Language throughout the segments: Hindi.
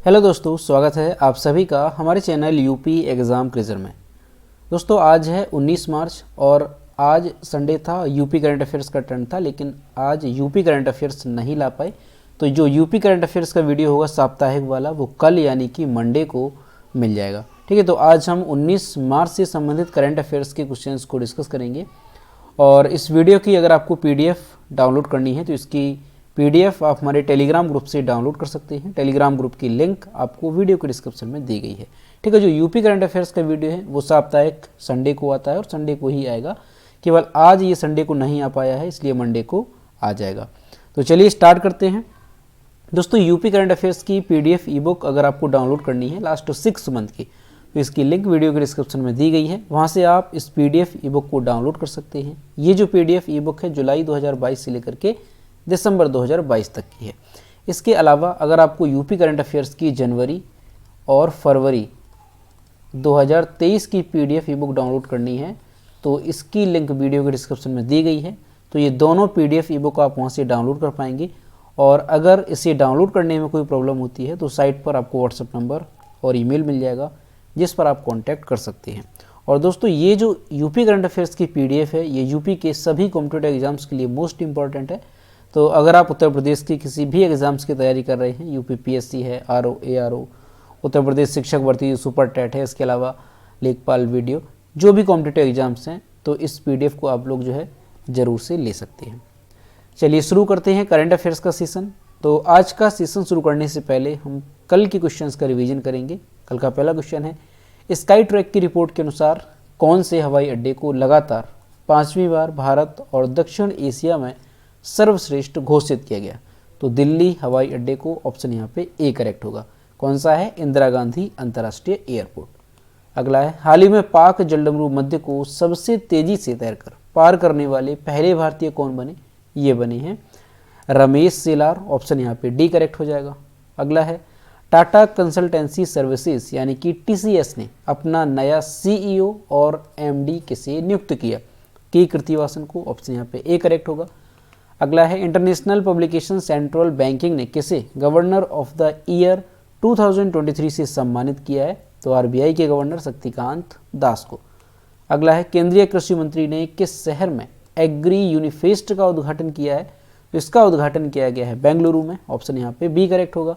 हेलो दोस्तों, स्वागत है आप सभी का हमारे चैनल यूपी एग्ज़ाम क्विज़र में। दोस्तों आज है 19 मार्च और आज संडे था। यूपी करंट अफेयर्स का टर्न था, लेकिन आज यूपी करंट अफेयर्स नहीं ला पाए। तो जो यूपी करंट अफेयर्स का वीडियो होगा साप्ताहिक वाला, वो कल यानी कि मंडे को मिल जाएगा। ठीक है, तो आज हम 19 मार्च से संबंधित करंट अफेयर्स के क्वेश्चंस को डिस्कस करेंगे। और इस वीडियो की अगर आपको PDF डाउनलोड करनी है तो इसकी PDF आप हमारे टेलीग्राम ग्रुप से डाउनलोड कर सकते हैं। टेलीग्राम ग्रुप की लिंक आपको वीडियो के डिस्क्रिप्शन में दी गई है। ठीक है, जो यूपी करंट अफेयर्स का वीडियो है वो साप्ताहिक संडे को आता है और संडे को ही आएगा। केवल आज ये संडे को नहीं आ पाया है, इसलिए मंडे को आ जाएगा। तो चलिए स्टार्ट करते हैं। दोस्तों यूपी करंट अफेयर्स की PDF ई-बुक अगर आपको डाउनलोड करनी है लास्ट 6 मंथ की, तो इसकी लिंक वीडियो के डिस्क्रिप्शन में दी गई है। वहाँ से आप इस PDF ई-बुक को डाउनलोड कर सकते हैं। ये जो PDF ई-बुक है जुलाई 2022 से लेकर के दिसंबर 2022 तक की है। इसके अलावा अगर आपको यूपी करंट अफेयर्स की जनवरी और फरवरी 2023 की PDF ई-बुक डाउनलोड करनी है तो इसकी लिंक वीडियो के डिस्क्रिप्शन में दी गई है। तो ये दोनों PDF ई-बुक आप वहाँ से डाउनलोड कर पाएंगे। और अगर इसे डाउनलोड करने में कोई प्रॉब्लम होती है तो साइट पर आपको व्हाट्सएप नंबर और ईमेल मिल जाएगा, जिस पर आप कॉन्टैक्ट कर सकते हैं। और दोस्तों ये जो यूपी करंट अफेयर्स की PDF है, ये यूपी के सभी कॉम्पिटिटिव एग्जाम्स के लिए मोस्ट इंपॉर्टेंट है। तो अगर आप उत्तर प्रदेश की किसी भी एग्ज़ाम्स की तैयारी कर रहे हैं, यूपी PSC है, RO ARO, उत्तर प्रदेश शिक्षक भर्ती सुपर टेट है, इसके अलावा लेखपाल वीडियो, जो भी कॉम्पिटिटिव एग्जाम्स हैं, तो इस PDF को आप लोग जो है ज़रूर से ले सकते हैं। चलिए शुरू करते हैं करंट अफेयर्स का सेशन। तो आज का सेशन शुरू करने से पहले हम कल के क्वेश्चंस का रिवीजन करेंगे। कल का पहला क्वेश्चन है, स्काई ट्रैक की रिपोर्ट के अनुसार कौन से हवाई अड्डे को लगातार 5वीं बार भारत और दक्षिण एशिया में सर्वश्रेष्ठ घोषित किया गया? तो दिल्ली हवाई अड्डे को ऑप्शन यहाँ पे ए करेक्ट होगा। कौन सा है? इंदिरा गांधी अंतर्राष्ट्रीय एयरपोर्ट। अगला है, हाल ही में पाक जलडमरू मध्य को सबसे तेजी से तैरकर पार करने वाले पहले भारतीय कौन बने? ये बने हैं रमेश सेलार। ऑप्शन यहाँ पे डी करेक्ट हो जाएगा। अगला है, टाटा कंसल्टेंसी सर्विसेज यानी कि TCS ने अपना नया CEO और MD किसे नियुक्त किया? के कृतिवासन को। ऑप्शन यहाँ पे ए करेक्ट होगा। अगला है, इंटरनेशनल पब्लिकेशन सेंट्रल बैंकिंग ने किसे गवर्नर ऑफ द ईयर 2023 से सम्मानित किया है? तो RBI के गवर्नर शक्तिकांत दास को। अगला है, केंद्रीय कृषि मंत्री ने किस शहर में एग्री यूनिफेस्ट का उद्घाटन किया है? तो इसका उद्घाटन किया गया है बेंगलुरु में। ऑप्शन यहाँ पे बी करेक्ट होगा।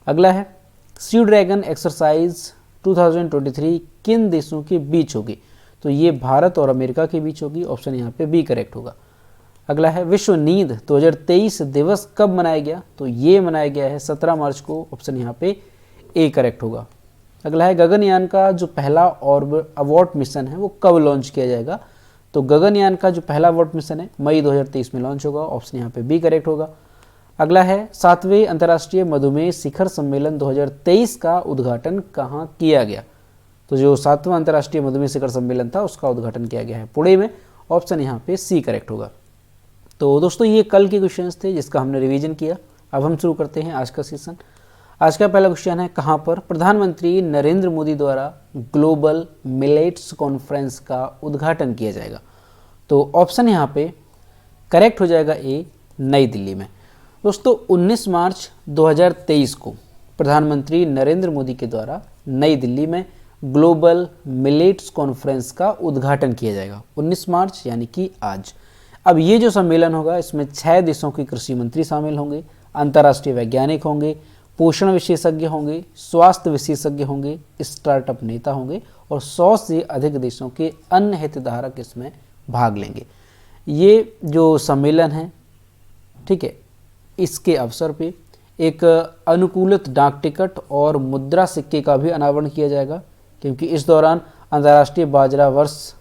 अगला है, सी ड्रैगन एक्सरसाइज 2023 किन देशों के बीच होगी? तो ये भारत और अमेरिका के बीच होगी। ऑप्शन यहाँ पे बी करेक्ट होगा। अगला है, विश्व नींद 2023 दिवस कब मनाया गया? तो ये मनाया गया है 17 मार्च को। ऑप्शन यहाँ पे ए करेक्ट होगा। अगला है, गगनयान का जो पहला अबॉर्ट मिशन है वो कब लॉन्च किया जाएगा? तो गगनयान का जो पहला अबॉर्ट मिशन है मई 2023 में लॉन्च होगा। ऑप्शन यहाँ पे बी करेक्ट होगा। अगला है, 7वें अंतर्राष्ट्रीय मधुमेह शिखर सम्मेलन 2023 का उद्घाटन कहाँ किया गया? तो जो 7वां अंतर्राष्ट्रीय मधुमेह शिखर सम्मेलन था उसका उद्घाटन किया गया है पुणे में। ऑप्शन यहाँ पे सी करेक्ट होगा। तो दोस्तों ये कल के क्वेश्चंस थे जिसका हमने रिवीजन किया। अब हम शुरू करते हैं आज का सेशन। आज का पहला क्वेश्चन है, कहाँ पर प्रधानमंत्री नरेंद्र मोदी द्वारा ग्लोबल मिलेट्स कॉन्फ्रेंस का उद्घाटन किया जाएगा? तो ऑप्शन यहाँ पे करेक्ट हो जाएगा ए, नई दिल्ली में। दोस्तों 19 मार्च 2023 को प्रधानमंत्री नरेंद्र मोदी के द्वारा नई दिल्ली में ग्लोबल मिलेट्स कॉन्फ्रेंस का उद्घाटन किया जाएगा। 19 मार्च यानी कि आज। अब ये जो सम्मेलन होगा इसमें 6 देशों के कृषि मंत्री शामिल होंगे, अंतर्राष्ट्रीय वैज्ञानिक होंगे, पोषण विशेषज्ञ होंगे, स्वास्थ्य विशेषज्ञ होंगे, स्टार्टअप नेता होंगे और 100 से अधिक देशों के अन्य हितधारक इसमें भाग लेंगे। ये जो सम्मेलन है, ठीक है, इसके अवसर पे एक अनुकूलित डाक टिकट और मुद्रा सिक्के का भी अनावरण किया जाएगा, क्योंकि इस दौरान अंतर्राष्ट्रीय बाजरा वर्ष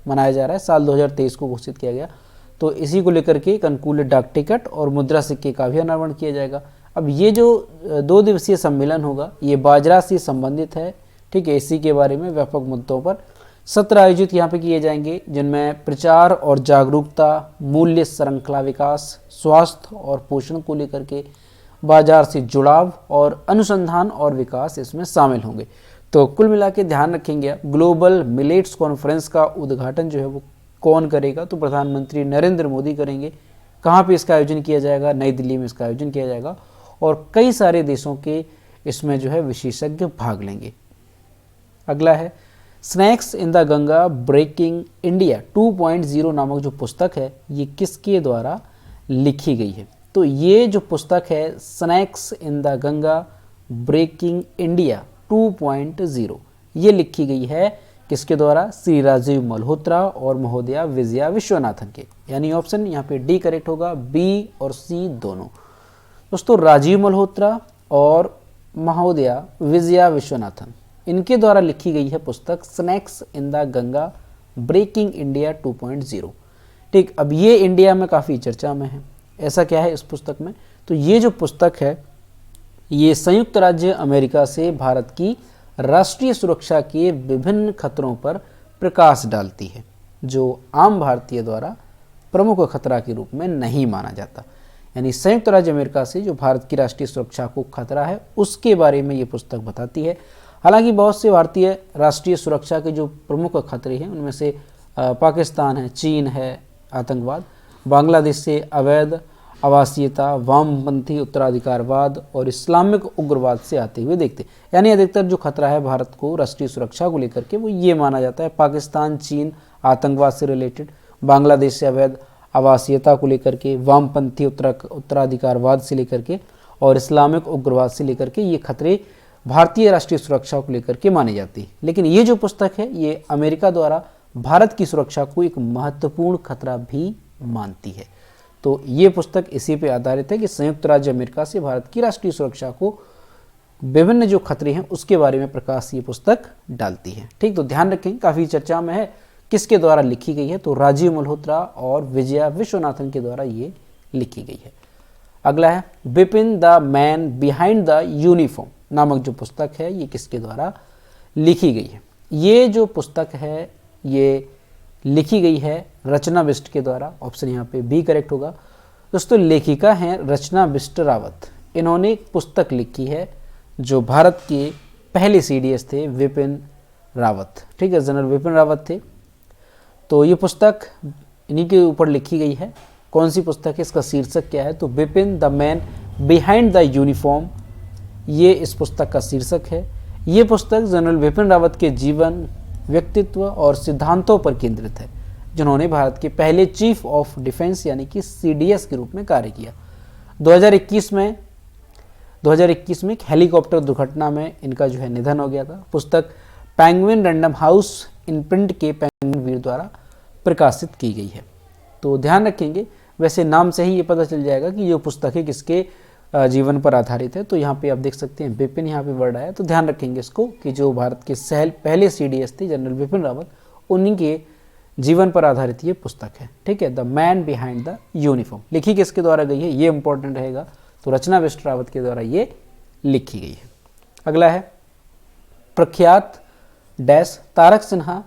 मनाया जा रहा है। साल 2023 को घोषित किया गया, तो इसी को लेकर के एक अनुकूलित डाक टिकट और मुद्रा सिक्के का भी अनावरण किया जाएगा। अब ये जो 2 दिवसीय सम्मेलन होगा ये बाजरा से संबंधित है, ठीक है। इसी के बारे में व्यापक मुद्दों पर सत्र आयोजित यहाँ पे किए जाएंगे, जिनमें प्रचार और जागरूकता, मूल्य श्रृंखला विकास, स्वास्थ्य और पोषण को लेकर के बाजार से जुड़ाव और अनुसंधान और विकास इसमें शामिल होंगे। तो कुल मिला के ध्यान रखेंगे, ग्लोबल मिलेट्स कॉन्फ्रेंस का उद्घाटन जो है वो कौन करेगा? तो प्रधानमंत्री नरेंद्र मोदी करेंगे। कहाँ पे इसका आयोजन किया जाएगा? नई दिल्ली में इसका आयोजन किया जाएगा। और कई सारे देशों के इसमें जो है विशेषज्ञ भाग लेंगे। अगला है snakes in the Ganga breaking India 2.0 नामक जो पुस्तक है ये किसके द्वारा लिखी गई है? तो ये जो पुस्तक है snakes in the Ganga breaking India 2.0 ये लिखी गई है किसके द्वारा? श्री राजीव मल्होत्रा और महोदया विजया विश्वनाथन के। यानी ऑप्शन यहाँ पे डी करेक्ट होगा, बी और सी दोनों। दोस्तों राजीव मल्होत्रा और महोदया विजया विश्वनाथन इनके द्वारा लिखी गई है पुस्तक snakes in the Ganga breaking India 2.0। ठीक, अब ये इंडिया में काफ़ी चर्चा में है। ऐसा क्या है इस पुस्तक में? तो ये जो पुस्तक है ये संयुक्त राज्य अमेरिका से भारत की राष्ट्रीय सुरक्षा के विभिन्न खतरों पर प्रकाश डालती है जो आम भारतीय द्वारा प्रमुख खतरा के रूप में नहीं माना जाता। यानी संयुक्त राज्य अमेरिका से जो भारत की राष्ट्रीय सुरक्षा को खतरा है उसके बारे में ये पुस्तक बताती है। हालांकि बहुत से भारतीय राष्ट्रीय सुरक्षा के जो प्रमुख खतरे हैं उनमें से पाकिस्तान है, चीन है, आतंकवाद, बांग्लादेश से अवैध आवासीयता, वामपंथी उत्तराधिकारवाद और इस्लामिक उग्रवाद से आते हुए देखते। यानी अधिकतर जो खतरा है भारत को राष्ट्रीय सुरक्षा को लेकर के वो ये माना जाता है पाकिस्तान, चीन, आतंकवाद से रिलेटेड, बांग्लादेश से अवैध आवासीयता को लेकर के, वामपंथी उत्तराधिकारवाद से लेकर के और इस्लामिक उग्रवाद से लेकर के ये खतरे भारतीय राष्ट्रीय सुरक्षा को लेकर के मानी जाती है। लेकिन ये जो पुस्तक है ये अमेरिका द्वारा भारत की सुरक्षा को एक महत्वपूर्ण खतरा भी मानती है। तो ये पुस्तक इसी पे आधारित है कि संयुक्त राज्य अमेरिका से भारत की राष्ट्रीय सुरक्षा को विभिन्न जो खतरे हैं उसके बारे में प्रकाश ये पुस्तक डालती है। ठीक, तो ध्यान रखें काफ़ी चर्चा में है। किसके द्वारा लिखी गई है? तो राजीव मल्होत्रा और विजया विश्वनाथन के द्वारा ये लिखी गई है। अगला है Bipin the man behind the uniform नामक जो पुस्तक है ये किसके द्वारा लिखी गई है? ये जो पुस्तक है ये लिखी गई है रचना बिष्ट के द्वारा। ऑप्शन यहाँ पे बी करेक्ट होगा। दोस्तों लेखिका हैं रचना बिष्ट रावत। इन्होंने एक पुस्तक लिखी है जो भारत के पहले सीडीएस थे विपिन रावत। ठीक है, जनरल विपिन रावत थे। तो ये पुस्तक इन्हीं के ऊपर लिखी गई है। कौन सी पुस्तक है? इसका शीर्षक क्या है? तो Bipin the man behind the uniform ये इस पुस्तक का शीर्षक है। ये पुस्तक जनरल विपिन रावत के जीवन, व्यक्तित्व और सिद्धांतों पर केंद्रित है जिन्होंने भारत के पहले चीफ ऑफ डिफेंस यानी कि सीडीएस के रूप में कार्य किया। 2021 में एक हेलीकॉप्टर दुर्घटना में इनका जो है निधन हो गया था। पुस्तक penguin random house in print के पेंगुइन वीर द्वारा प्रकाशित की गई है। तो ध्यान रखेंगे, वैसे नाम से ही ये पता चल जाएगा कि ये पुस्तक है किसके जीवन पर आधारित है। तो यहाँ पे आप देख सकते हैं बिपिन यहाँ पे वर्ड आया, तो ध्यान रखेंगे इसको कि जो भारत के पहले सीडीएस थे जनरल बिपिन रावत उन्हीं के जीवन पर आधारित ये पुस्तक है। ठीक है, the man behind the uniform लिखी किसके द्वारा गई है ये इंपॉर्टेंट रहेगा। तो रचना बिष्ट रावत के द्वारा ये लिखी गई है। अगला है प्रख्यात डैश तारक सिन्हा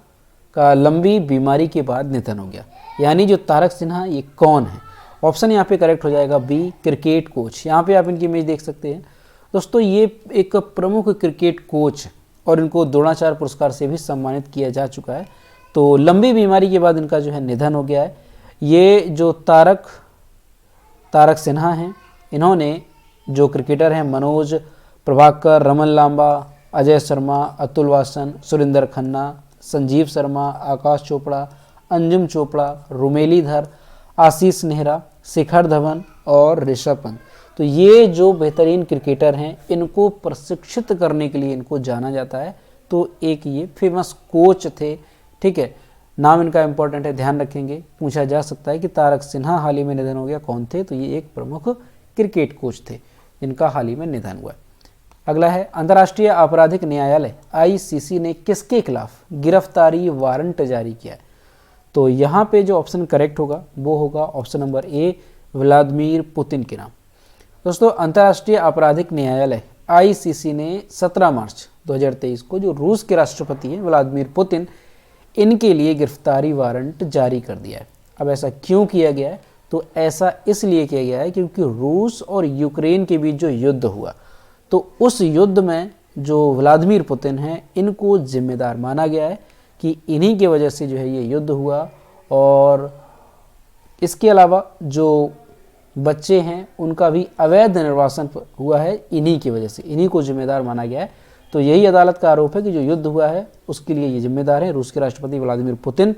का लंबी बीमारी के बाद निधन हो गया। यानी जो तारक सिन्हा ये कौन है? ऑप्शन यहाँ पे करेक्ट हो जाएगा बी, क्रिकेट कोच। यहाँ पे आप इनकी इमेज देख सकते हैं। दोस्तों ये एक प्रमुख क्रिकेट कोच और इनको द्रोणाचार्य पुरस्कार से भी सम्मानित किया जा चुका है। तो लंबी बीमारी के बाद इनका जो है निधन हो गया है। ये जो तारक सिन्हा हैं इन्होंने जो क्रिकेटर हैं मनोज प्रभाकर, रमन लांबा, अजय शर्मा, अतुल वासन, सुरिंदर खन्ना, संजीव शर्मा, आकाश चोपड़ा, अंजुम चोपड़ा, रुमेली धर, आशीष नेहरा, शिखर धवन और ऋषभ पंत, तो ये जो बेहतरीन क्रिकेटर हैं इनको प्रशिक्षित करने के लिए इनको जाना जाता है। तो एक ये फेमस कोच थे। ठीक है, नाम इनका इंपॉर्टेंट है, ध्यान रखेंगे। पूछा जा सकता है कि तारक सिन्हा हाल ही में निधन हो गया, कौन थे? तो ये एक प्रमुख क्रिकेट कोच थे जिनका हाल ही में निधन हुआ। अगला है अंतर्राष्ट्रीय आपराधिक न्यायालय आईसीसी ने किसके खिलाफ गिरफ्तारी वारंट जारी किया है? तो यहाँ पे जो ऑप्शन करेक्ट होगा वो होगा option number A, Vladimir Putin के नाम। दोस्तों अंतर्राष्ट्रीय आपराधिक न्यायालय आईसीसी ने 17 मार्च 2023 को जो रूस के राष्ट्रपति हैं व्लादिमीर पुतिन इनके लिए गिरफ्तारी वारंट जारी कर दिया है। अब ऐसा क्यों किया गया है? तो ऐसा इसलिए किया गया है क्योंकि रूस और यूक्रेन के बीच जो युद्ध हुआ तो उस युद्ध में जो व्लादिमीर पुतिन हैं इनको जिम्मेदार माना गया है कि इन्हीं की वजह से जो है ये युद्ध हुआ। और इसके अलावा जो बच्चे हैं उनका भी अवैध निर्वासन हुआ है, इन्हीं की वजह से, इन्हीं को जिम्मेदार माना गया है। तो यही अदालत का आरोप है कि जो युद्ध हुआ है उसके लिए ये जिम्मेदार है रूस के राष्ट्रपति व्लादिमीर पुतिन।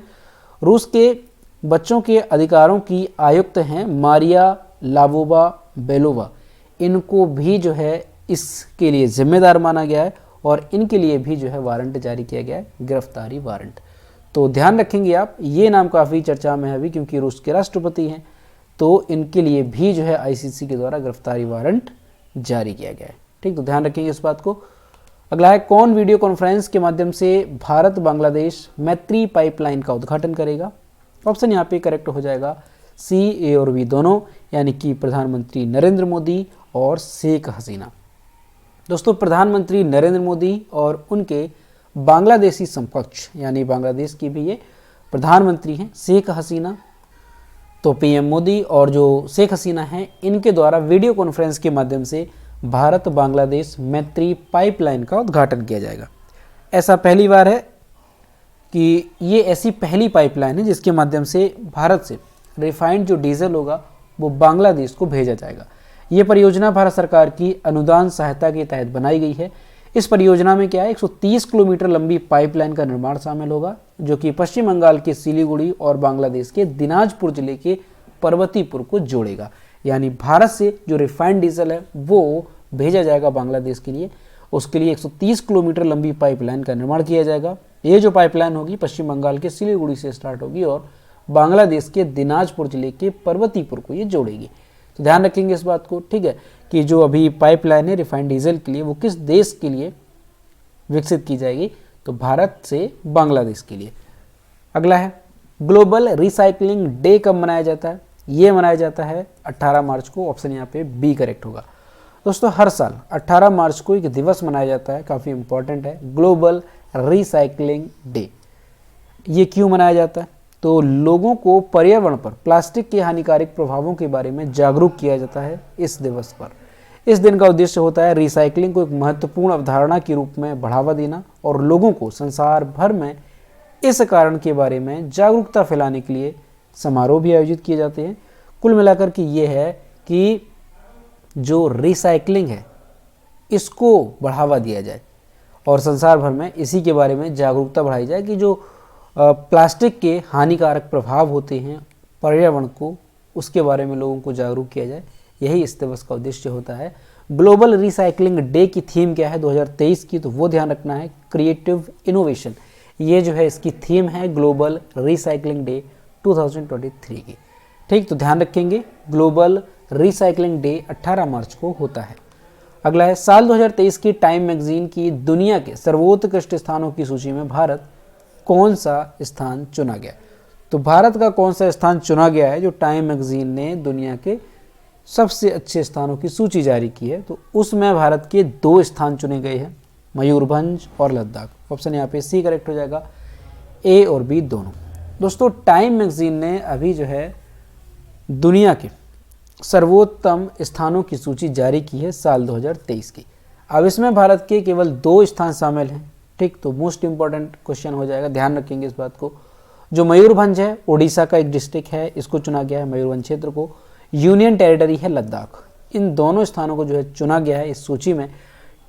रूस के बच्चों के अधिकारों की आयुक्त हैं मारिया लावोवा बेलोवा, इनको भी जो है इसके लिए जिम्मेदार माना गया है और इनके लिए भी जो है वारंट जारी किया गया है, गिरफ्तारी वारंट। तो ध्यान रखेंगे आप, ये नाम काफ़ी चर्चा में है अभी क्योंकि रूस के राष्ट्रपति हैं, तो इनके लिए भी जो है आईसीसी के द्वारा गिरफ्तारी वारंट जारी किया गया है। ठीक, तो ध्यान रखेंगे इस बात को। अगला है, कौन वीडियो कॉन्फ्रेंस के माध्यम से भारत बांग्लादेश मैत्री पाइपलाइन का उद्घाटन करेगा? ऑप्शन यहाँ पे करेक्ट हो जाएगा सी, ए और बी दोनों, यानी कि प्रधानमंत्री नरेंद्र मोदी और शेख हसीना। दोस्तों, प्रधानमंत्री नरेंद्र मोदी और उनके बांग्लादेशी समकक्ष यानी बांग्लादेश की भी ये प्रधानमंत्री हैं शेख हसीना, तो पीएम मोदी और जो शेख हसीना हैं इनके द्वारा वीडियो कॉन्फ्रेंस के माध्यम से भारत बांग्लादेश मैत्री पाइपलाइन का उद्घाटन किया जाएगा। ऐसा पहली बार है कि ये ऐसी पहली पाइपलाइन है जिसके माध्यम से भारत से रिफाइंड जो डीजल होगा वो बांग्लादेश को भेजा जाएगा। ये परियोजना भारत सरकार की अनुदान सहायता के तहत बनाई गई है। इस परियोजना में क्या है, 130 किलोमीटर लंबी पाइपलाइन का निर्माण शामिल होगा जो कि पश्चिम बंगाल के सिलीगुड़ी और बांग्लादेश के दिनाजपुर जिले के पर्वतीपुर को जोड़ेगा। यानी भारत से जो रिफाइंड डीजल है वो भेजा जाएगा बांग्लादेश के लिए, उसके लिए 130 किलोमीटर लंबी पाइपलाइन का निर्माण किया जाएगा। ये जो पाइपलाइन होगी पश्चिम बंगाल के सिलीगुड़ी से स्टार्ट होगी और बांग्लादेश के दिनाजपुर जिले के पर्वतीपुर को ये जोड़ेगी। तो ध्यान रखेंगे इस बात को, ठीक है, कि जो अभी पाइपलाइन है रिफाइंड डीजल के लिए वो किस देश के लिए विकसित की जाएगी, तो भारत से बांग्लादेश के लिए। अगला है, ग्लोबल रिसाइकलिंग डे कब मनाया जाता है? ये मनाया जाता है 18 मार्च को, ऑप्शन यहाँ पे बी करेक्ट होगा। दोस्तों, हर साल 18 मार्च को एक दिवस मनाया जाता है, काफ़ी इंपॉर्टेंट है, ग्लोबल रिसाइकलिंग डे। ये क्यों मनाया जाता है? तो लोगों को पर्यावरण पर प्लास्टिक के हानिकारक प्रभावों के बारे में जागरूक किया जाता है इस दिवस पर। इस दिन का उद्देश्य होता है रिसाइकलिंग को एक महत्वपूर्ण अवधारणा के रूप में बढ़ावा देना और लोगों को संसार भर में इस कारण के बारे में जागरूकता फैलाने के लिए समारोह भी आयोजित किए जाते हैं। कुल मिलाकर के ये है कि जो रिसाइकलिंग है इसको बढ़ावा दिया जाए और संसार भर में इसी के बारे में जागरूकता बढ़ाई जाए कि जो प्लास्टिक के हानिकारक प्रभाव होते हैं पर्यावरण को, उसके बारे में लोगों को जागरूक किया जाए। यही इस दिवस का उद्देश्य होता है। ग्लोबल रिसाइकलिंग डे की थीम क्या है 2023 की, तो वो ध्यान रखना है, क्रिएटिव इनोवेशन। ये जो है इसकी थीम है ग्लोबल रिसाइकलिंग डे 2023 की। ठीक, तो ध्यान रखेंगे ग्लोबल रिसाइकलिंग डे 18 मार्च को होता है। अगला है, साल 2023 की टाइम मैगजीन की दुनिया के सर्वोत्कृष्ट स्थानों की सूची में भारत कौन सा स्थान चुना गया? तो भारत का कौन सा स्थान चुना गया है जो टाइम मैगजीन ने दुनिया के सबसे अच्छे स्थानों की सूची जारी की है? तो उसमें भारत के 2 स्थान चुने गए हैं, मयूरभंज और लद्दाख। ऑप्शन यहाँ पे सी करेक्ट हो जाएगा, ए और बी दोनों। दोस्तों, टाइम मैगजीन ने अभी जो है दुनिया के सर्वोत्तम स्थानों की सूची जारी की है साल 2023 की। अब इसमें भारत के केवल 2 स्थान शामिल हैं। ठीक, तो मोस्ट इंपॉर्टेंट क्वेश्चन हो जाएगा, ध्यान रखेंगे इस बात को। जो मयूरभंज है उड़ीसा का एक डिस्ट्रिक्ट है, इसको चुना गया है मयूरभंज क्षेत्र को। यूनियन टेरिटरी है लद्दाख। इन दोनों स्थानों को जो है चुना गया है इस सूची में।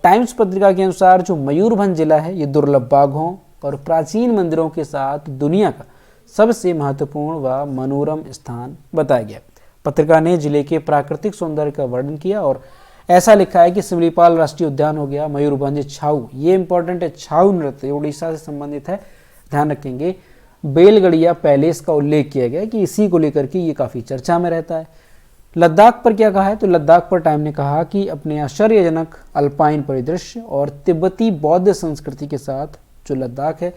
टाइम्स पत्रिका के अनुसार जो मयूरभंज जिला है ये दुर्लभ बाघों और प्राचीन मंदिरों के साथ दुनिया का सबसे महत्वपूर्ण व मनोरम स्थान बताया गया। पत्रिका ने जिले के प्राकृतिक सौंदर्य का वर्णन किया और ऐसा लिखा है कि सिमलीपाल राष्ट्रीय उद्यान हो गया, मयूरभंज छाऊ, ये इंपॉर्टेंट है, छाऊ नृत्य उड़ीसा से संबंधित है, ध्यान रखेंगे। बेलगड़िया पैलेस का उल्लेख किया गया कि इसी को लेकर के ये काफ़ी चर्चा में रहता है। लद्दाख पर क्या कहा है? तो लद्दाख पर टाइम ने कहा कि अपने आश्चर्यजनक अल्पाइन परिदृश्य और तिब्बती बौद्ध संस्कृति के साथ जो लद्दाख है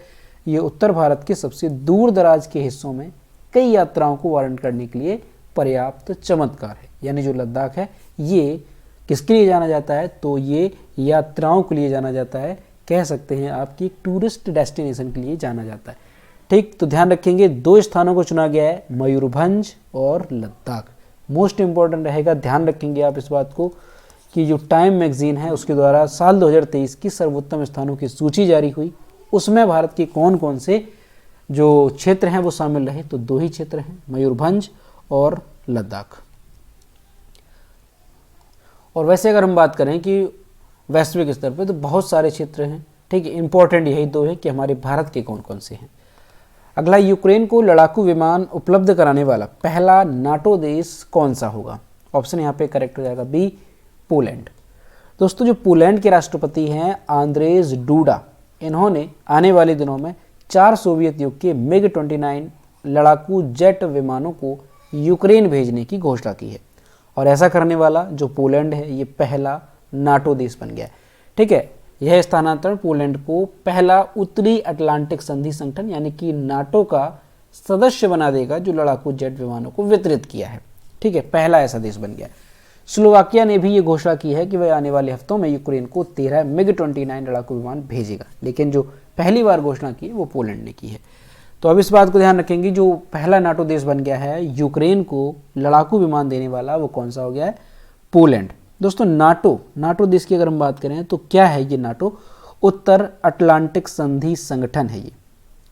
ये उत्तर भारत के सबसे दूर दराज के हिस्सों में कई यात्राओं को वारंट करने के लिए पर्याप्त चमत्कार है। यानी जो लद्दाख है ये किसके लिए जाना जाता है? तो ये यात्राओं के लिए जाना जाता है, कह सकते हैं आपकी टूरिस्ट डेस्टिनेशन के लिए जाना जाता है। ठीक, तो ध्यान रखेंगे 2 स्थानों को चुना गया है, मयूरभंज और लद्दाख। मोस्ट इंपॉर्टेंट रहेगा, ध्यान रखेंगे आप इस बात को कि जो टाइम मैगजीन है उसके द्वारा साल 2023 की सर्वोत्तम स्थानों की सूची जारी हुई, उसमें भारत के कौन कौन से जो क्षेत्र हैं वो शामिल रहे, तो 2 ही क्षेत्र हैं, मयूरभंज और लद्दाख। और वैसे अगर हम बात करें कि वैश्विक स्तर पे तो बहुत सारे क्षेत्र हैं, ठीक है। इंपॉर्टेंट यही दो है कि हमारे भारत के कौन कौन से हैं। अगला, यूक्रेन को लड़ाकू विमान उपलब्ध कराने वाला पहला नाटो देश कौन सा होगा? ऑप्शन यहाँ पे करेक्ट हो जाएगा बी, पोलैंड। दोस्तों, जो पोलैंड के राष्ट्रपति हैं आंद्रेज डूडा, इन्होंने आने वाले दिनों में 4 सोवियत युग के मिग-29 लड़ाकू जेट विमानों को यूक्रेन भेजने की घोषणा की है। और ऐसा करने वाला जो पोलैंड है, ये पहला नाटो देश बन गया है, ठीक है। यह स्थानांतरण पोलैंड को पहला उत्तरी अटलांटिक संधि संगठन यानी कि नाटो का सदस्य बना देगा जो लड़ाकू जेट विमानों को वितरित किया है, ठीक है। पहला ऐसा देश बन गया। स्लोवाकिया ने भी ये घोषणा की है कि वह आने वाले हफ्तों में यूक्रेन को 13 मिग-29 लड़ाकू विमान भेजेगा, लेकिन जो पहली बार घोषणा की वो पोलैंड ने की है। तो अब इस बात को ध्यान रखेंगे, जो पहला नाटो देश बन गया है यूक्रेन को लड़ाकू विमान देने वाला, वो कौन सा हो गया है? पोलैंड। दोस्तों, नाटो देश की अगर हम बात करें तो क्या है ये नाटो? उत्तर अटलांटिक संधि संगठन है ये,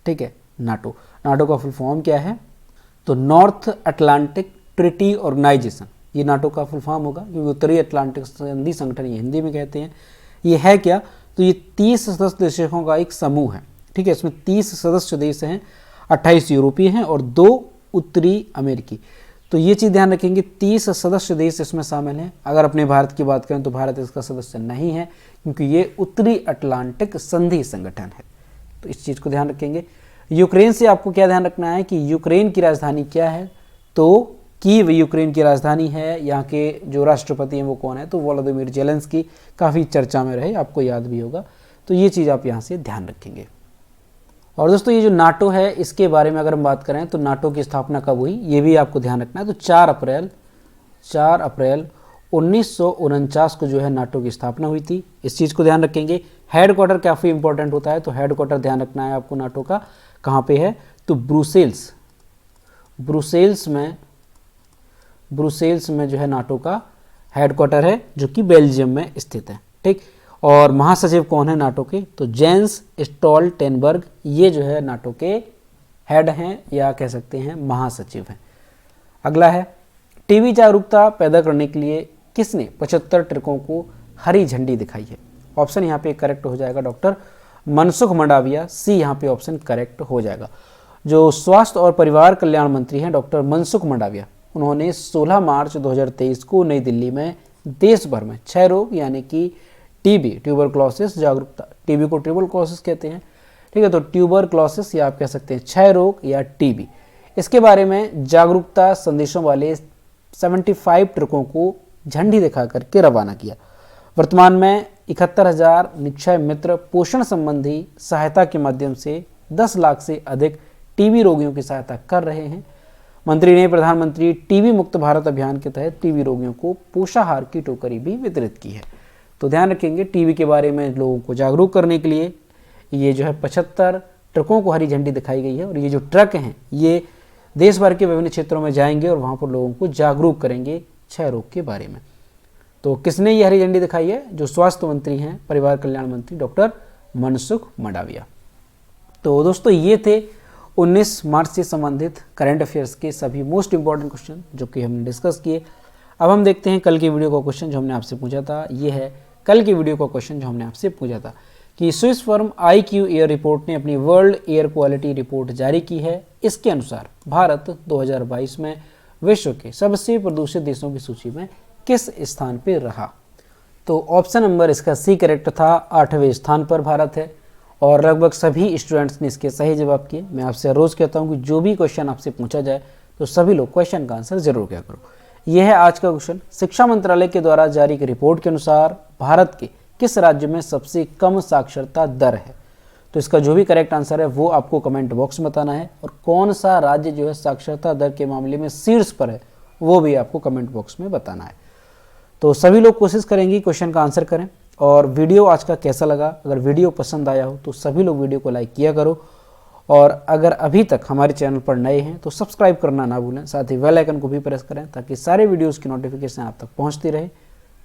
ठीक है। नाटो का फुल फॉर्म क्या है? तो नॉर्थ अटलांटिक ट्रीटी ऑर्गेनाइजेशन, ये नाटो का फुल फॉर्म होगा, क्योंकि उत्तरी अटलांटिक संधि संगठन ये हिंदी में कहते हैं। ये है क्या? तो ये 30 सदस्य देशों का एक समूह है, ठीक है। इसमें 30 सदस्य देश हैं, 28 यूरोपीय हैं और 2 उत्तरी अमेरिकी। तो ये चीज़ ध्यान रखेंगे, 30 सदस्य देश इसमें शामिल हैं। अगर अपने भारत की बात करें तो भारत इसका सदस्य नहीं है, क्योंकि ये उत्तरी अटलांटिक संधि संगठन है। तो इस चीज़ को ध्यान रखेंगे। यूक्रेन से आपको क्या ध्यान रखना है कि यूक्रेन की राजधानी क्या है? तो कीव यूक्रेन की राजधानी है। यहाँ के जो राष्ट्रपति हैं वो कौन है? तो वोलोदिमीर जेलेंस्की, काफ़ी चर्चा में रहे, आपको याद भी होगा। तो ये चीज़ आप यहाँ से ध्यान रखेंगे। और दोस्तों, ये जो नाटो है इसके बारे में अगर हम बात करें तो नाटो की स्थापना कब हुई ये भी आपको ध्यान रखना है। तो 4 अप्रैल 1949 को जो है नाटो की स्थापना हुई थी। इस चीज़ को ध्यान रखेंगे। हेडक्वार्टर काफ़ी इंपॉर्टेंट होता है, तो हेडक्वार्टर ध्यान रखना है आपको नाटो का कहाँ पे है? तो ब्रुसेल्स में जो है नाटो का हेडक्वार्टर है, जो कि बेल्जियम में स्थित है, ठीक। और महासचिव कौन है नाटो के? तो जेंस स्टोल्टेनबर्ग, ये जो है नाटो के हेड हैं या कह सकते हैं महासचिव हैं। अगला है, टीबी जागरूकता पैदा करने के लिए किसने 75 ट्रकों को हरी झंडी दिखाई है? ऑप्शन यहाँ पे करेक्ट हो जाएगा डॉक्टर मनसुख मंडाविया, सी यहाँ पे ऑप्शन करेक्ट हो जाएगा। जो स्वास्थ्य और परिवार कल्याण मंत्री हैं डॉक्टर मनसुख मंडाविया, उन्होंने 16 मार्च 2023 को नई दिल्ली में देश भर में 6 रोग यानी कि टीबी, ट्यूबरक्लोसिस जागरूकता, टीबी को ट्यूबरक्लोसिस कहते हैं, ठीक है। तो ट्यूबरक्लोसिस या आप कह सकते हैं 6 रोग या टीबी, इसके बारे में जागरूकता संदेशों वाले 75 ट्रकों को झंडी दिखा करके रवाना किया। वर्तमान में 71,000 निक्षय मित्र पोषण संबंधी सहायता के माध्यम से 10 लाख से अधिक टीबी रोगियों की सहायता कर रहे हैं। मंत्री ने प्रधानमंत्री टीबी मुक्त भारत अभियान के तहत टीबी रोगियों को पोषाहार की टोकरी भी वितरित की है। तो ध्यान रखेंगे, टीबी के बारे में लोगों को जागरूक करने के लिए ये जो है 75 ट्रकों को हरी झंडी दिखाई गई है। और ये जो ट्रक हैं ये देश भर के विभिन्न क्षेत्रों में जाएंगे और वहाँ पर लोगों को जागरूक करेंगे 6 रोग के बारे में। तो किसने ये हरी झंडी दिखाई है? जो स्वास्थ्य मंत्री हैं, परिवार कल्याण मंत्री डॉक्टर मनसुख मंडाविया। तो दोस्तों, ये थे 19 मार्च से संबंधित करंट अफेयर्स के सभी मोस्ट इंपॉर्टेंट क्वेश्चन जो कि हमने डिस्कस किए। अब हम देखते हैं कल की वीडियो का क्वेश्चन जो हमने आपसे पूछा था। ये है कल की वीडियो का क्वेश्चन जो हमने आपसे पूछा था कि Swiss firm IQ air report ने अपनी वर्ल्ड एयर क्वालिटी रिपोर्ट जारी की है। इसके अनुसार भारत 2022 में विश्व के सबसे प्रदूषित देशों की सूची में किस स्थान पर रहा? तो ऑप्शन नंबर इसका सी करेक्ट था, 8वें स्थान पर भारत है। और लगभग सभी स्टूडेंट्स ने इसके सही जवाब किए। मैं आपसे रोज़ कहता हूँ कि जो भी क्वेश्चन आपसे पूछा जाए तो सभी लोग क्वेश्चन का आंसर जरूर किया करो। यह है आज का क्वेश्चन। शिक्षा मंत्रालय के द्वारा जारी की रिपोर्ट के अनुसार भारत के किस राज्य में सबसे कम साक्षरता दर है? तो इसका जो भी करेक्ट आंसर है वो आपको कमेंट बॉक्स में बताना है। और कौन सा राज्य जो है साक्षरता दर के मामले में शीर्ष पर है वो भी आपको कमेंट बॉक्स में बताना है। तो सभी लोग कोशिश करेंगे क्वेश्चन का आंसर करें। और वीडियो आज का कैसा लगा? अगर वीडियो पसंद आया हो तो सभी लोग वीडियो को लाइक किया करो। और अगर अभी तक हमारे चैनल पर नए हैं तो सब्सक्राइब करना ना भूलें, साथ ही बेल आइकन को भी प्रेस करें ताकि सारे वीडियोस की नोटिफिकेशन आप तक पहुंचती रहे।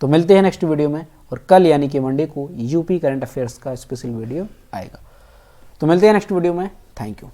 तो मिलते हैं नेक्स्ट वीडियो में। और कल यानी कि मंडे को यूपी करंट अफेयर्स का स्पेशल वीडियो आएगा। तो मिलते हैं नेक्स्ट वीडियो में। Thank you.